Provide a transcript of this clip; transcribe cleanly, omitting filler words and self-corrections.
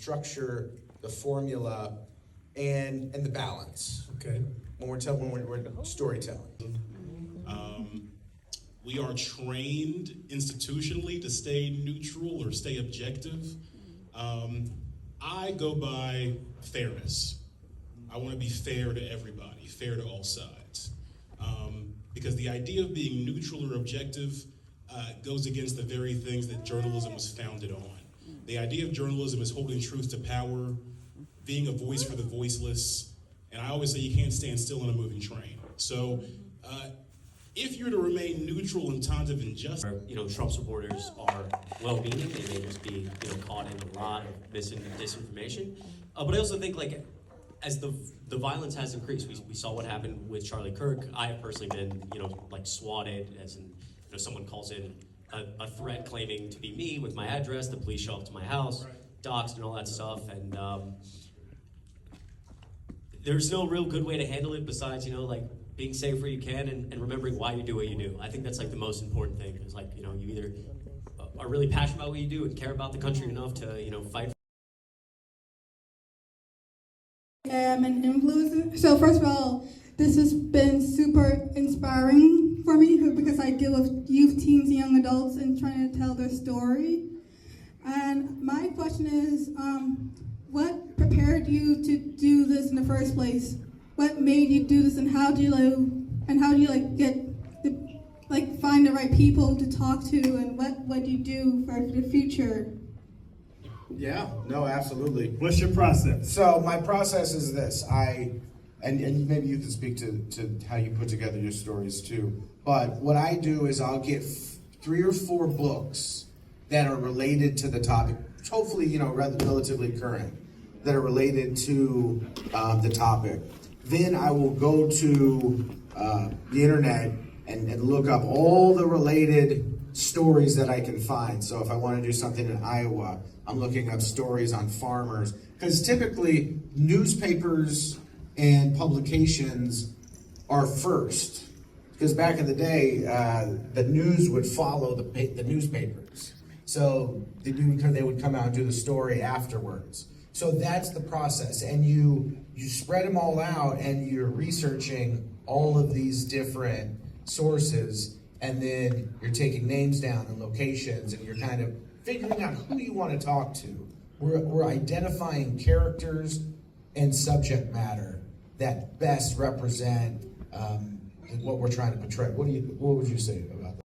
structure, the formula, and the balance. Okay. When we're storytelling. We are trained institutionally to stay neutral or stay objective. I go by fairness. I want to be fair to everybody, fair to all sides. Because the idea of being neutral or objective goes against the very things that journalism was founded on. The idea of journalism is holding truth to power, being a voice for the voiceless, and I always say you can't stand still in a moving train. So if you're to remain neutral in times of injustice, Trump supporters are well-meaning. They may just be, caught in a lot of disinformation. But I also think, as the violence has increased, we saw what happened with Charlie Kirk. I have personally been, swatted, as in, someone calls in a threat claiming to be me with my address. The police show up to my house, doxed and all that stuff, and there's no real good way to handle it besides, being safe where you can and remembering why you do what you do. I think that's the most important thing is you either are really passionate about what you do and care about the country enough to, fight. I'm an influencer. So first of all, this has been super inspiring for me because I deal with youth, teens, and young adults and trying to tell their story. And my question is, what prepared you to do this in the first place? What made you do this, and how do you find the right people to talk to, and what do you do for the future? Yeah, no, absolutely. What's your process? So my process is this. And maybe you can speak to how you put together your stories too. But what I do is I'll get 3 or 4 books that are related to the topic, hopefully, relatively current, that are related to the topic. Then I will go to the internet and look up all the related stories that I can find. So if I want to do something in Iowa, I'm looking up stories on farmers. Because typically, newspapers and publications are first. Because back in the day, the news would follow the newspapers. So they would come out and do the story afterwards. So that's the process. And you spread them all out and you're researching all of these different sources, and then you're taking names down and locations, and you're kind of figuring out who you want to talk to. We're identifying characters and subject matter that best represent what we're trying to portray. What would you say about that?